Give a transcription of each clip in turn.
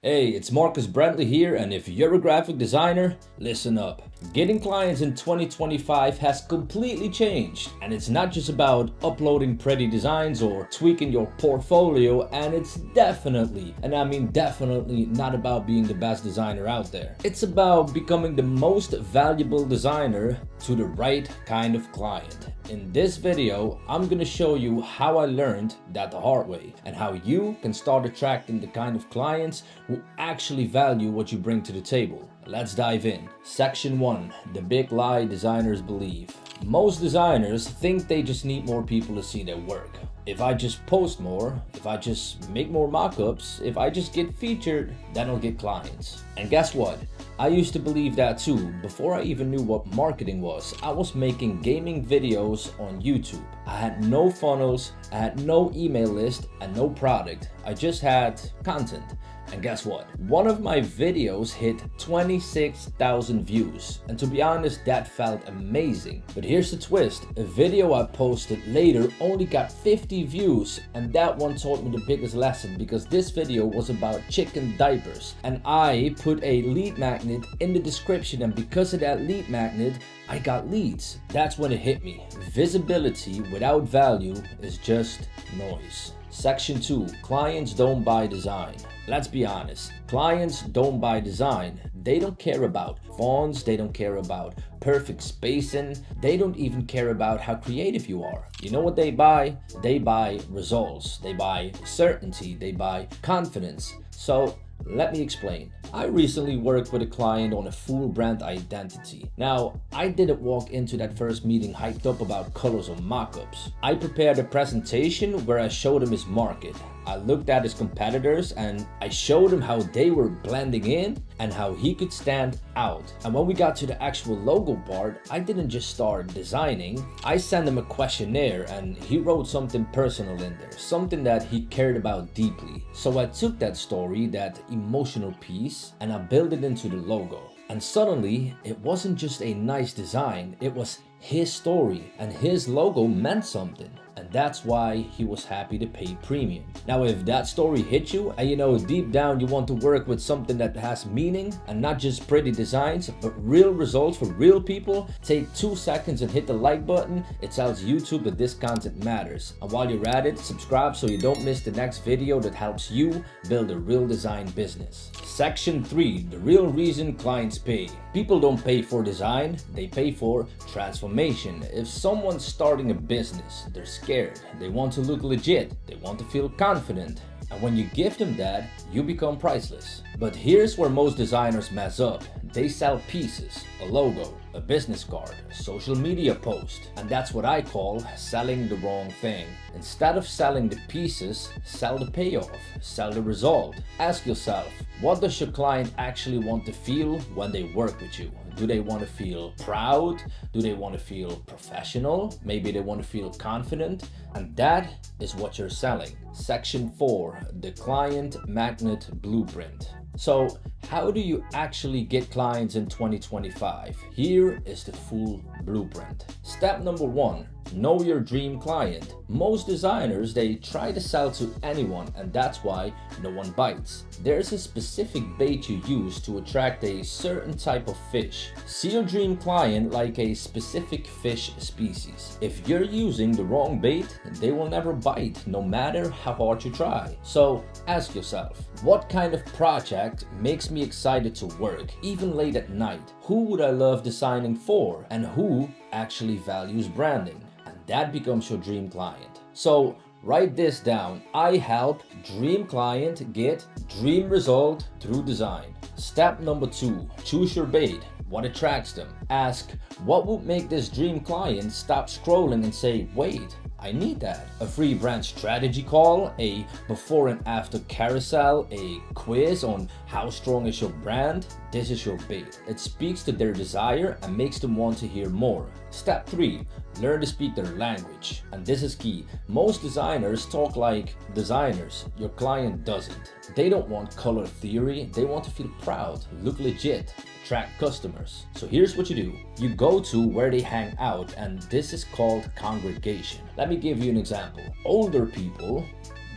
Hey, it's Marcus Brantley here, and if you're a graphic designer, listen up. Getting clients in 2025 has completely changed, and it's not just about uploading pretty designs or tweaking your portfolio, and it's definitely, and I mean definitely, not about being the best designer out there. It's about becoming the most valuable designer to the right kind of client. In this video, I'm gonna show you how I learned that the hard way and how you can start attracting the kind of clients who actually value what you bring to the table. Let's dive in. Section 1. The big lie designers believe. Most designers think they just need more people to see their work. If I just post more, if I just make more mock-ups, if I just get featured, then I'll get clients. And guess what? I used to believe that too. Before I even knew what marketing was, I was making gaming videos on YouTube. I had no funnels, I had no email list, and no product. I just had content. And guess what? One of my videos hit 26,000 views. And to be honest, that felt amazing. But here's the twist. A video I posted later only got 50 views. And that one taught me the biggest lesson, because this video was about chicken diapers. And I put a lead magnet in the description, and because of that lead magnet, I got leads. That's when it hit me. Visibility without value is just noise. Section 2. Clients don't buy design. Let's be honest, clients don't buy design. They don't care about fonts, they don't care about perfect spacing, they don't even care about how creative you are. You know what they buy? They buy results, they buy certainty, they buy confidence. So let me explain. I recently worked with a client on a full brand identity. Now, I didn't walk into that first meeting hyped up about colors or mockups. I prepared a presentation where I showed him his market. I looked at his competitors and I showed him how they were blending in and how he could stand out. And when we got to the actual logo part, I didn't just start designing. I sent him a questionnaire and he wrote something personal in there, something that he cared about deeply. So I took that story, that emotional piece, and I built it into the logo. And suddenly, it wasn't just a nice design, it was his story, and his logo meant something. And that's why he was happy to pay premium. Now, if that story hit you, and you know deep down you want to work with something that has meaning and not just pretty designs, but real results for real people, take 2 seconds and hit the like button. It tells YouTube that this content matters. And while you're at it, subscribe so you don't miss the next video that helps you build a real design business. Section 3. The real reason clients pay. People don't pay for design, they pay for transformation. If someone's starting a business, they're scared, they want to look legit, they want to feel confident. And when you give them that, you become priceless. But here's where most designers mess up. They sell pieces, a logo, a business card, a social media post. And that's what I call selling the wrong thing. Instead of selling the pieces, sell the payoff, sell the result. Ask yourself, what does your client actually want to feel when they work with you? Do they want to feel proud? Do they want to feel professional? Maybe they want to feel confident. And that is what you're selling. Section 4. The client magnet blueprint. So how do you actually get clients in 2025? Here is the full blueprint. Step number 1. Know your dream client. Most designers, they try to sell to anyone, and that's why no one bites. There's a specific bait you use to attract a certain type of fish. See your dream client like a specific fish species. If you're using the wrong bait, they will never bite, no matter how hard you try. So ask yourself, what kind of project makes me excited to work, even late at night? Who would I love designing for? And who actually values branding? And that becomes your dream client. So write this down. I help dream client get dream result through design. Step number 2, choose your bait. What attracts them? Ask, what would make this dream client stop scrolling and say, wait, I need that. A free brand strategy call, a before and after carousel, a quiz on how strong is your brand. This is your bait. It speaks to their desire and makes them want to hear more. Step 3, learn to speak their language. And this is key. Most designers talk like designers. Your client doesn't. They don't want color theory. They want to feel proud, look legit, attract customers. So here's what you do. You go to where they hang out, and this is called congregation. Let me give you an example. Older people,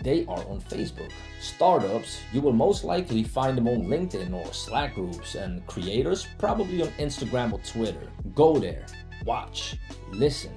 they are on Facebook. Startups, you will most likely find them on LinkedIn or Slack groups, and creators probably on Instagram or Twitter. Go there, watch, listen.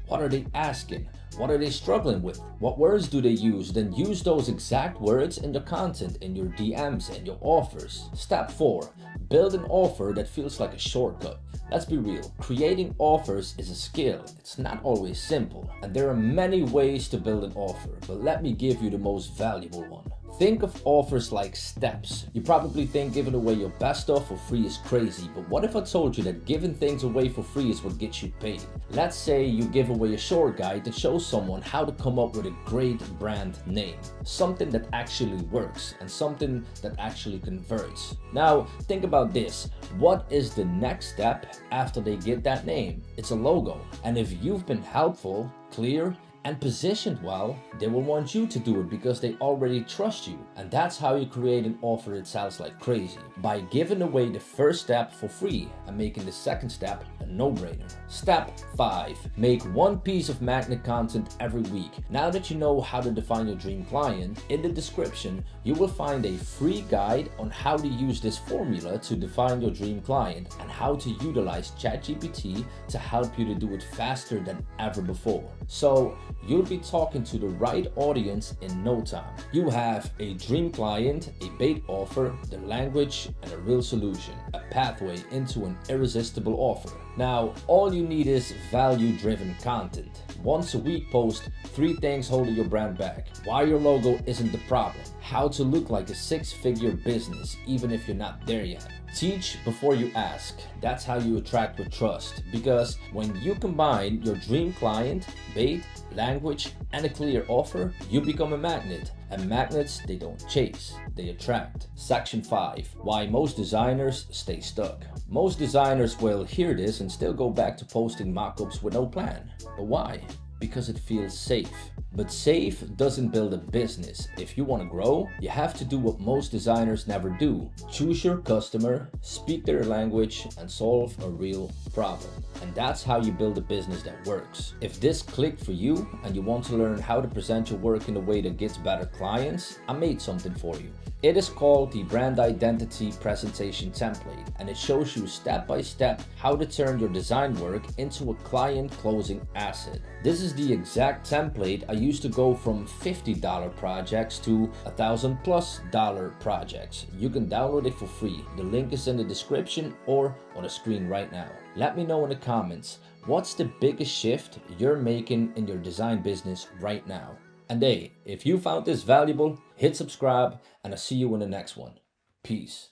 What are they asking? What are they struggling with? What words do they use? Then use those exact words in the content, in your DMs and your offers. Step 4. Build an offer that feels like a shortcut. Let's be real, creating offers is a skill. It's not always simple, and there are many ways to build an offer, but let me give you the most valuable one. Think of offers like steps. You probably think giving away your best stuff for free is crazy, but what if I told you that giving things away for free is what gets you paid? Let's say you give away a short guide that shows someone how to come up with a great brand name. Something that actually works and something that actually converts. Now, think about this. What is the next step after they get that name? It's a logo. And if you've been helpful, clear, and positioned well, they will want you to do it because they already trust you. And that's how you create an offer that sounds like crazy. By giving away the first step for free and making the second step a no-brainer. Step 5. Make one piece of magnet content every week. Now that you know how to define your dream client, in the description, you will find a free guide on how to use this formula to define your dream client and how to utilize ChatGPT to help you to do it faster than ever before. So, you'll be talking to the right audience in no time. You have a dream client, a bait offer, the language, and a real solution, a pathway into an irresistible offer. Now, all you need is value-driven content. Once a week post 3 things holding your brand back, why your logo isn't the problem, how to look like a 6-figure business even if you're not there yet. Teach before you ask. That's how you attract with trust. Because when you combine your dream client, bait, language, and a clear offer, you become a magnet. And magnets, they don't chase, they attract. Section 5. Why most designers stay stuck. Most designers will hear this and still go back to posting mock-ups with no plan. But why? Because it feels safe. But safe doesn't build a business. If you want to grow, you have to do what most designers never do. Choose your customer, speak their language, and solve a real problem. And that's how you build a business that works. If this clicked for you and you want to learn how to present your work in a way that gets better clients, I made something for you. It is called the Brand Identity Presentation Template, and it shows you step by step how to turn your design work into a client closing asset. This is the exact template I used to go from $50 projects to $1,000+ projects. You can download it for free. The link is in the description or on the screen right now. Let me know in the comments, what's the biggest shift you're making in your design business right now? And hey, if you found this valuable, hit subscribe, and I'll see you in the next one. Peace.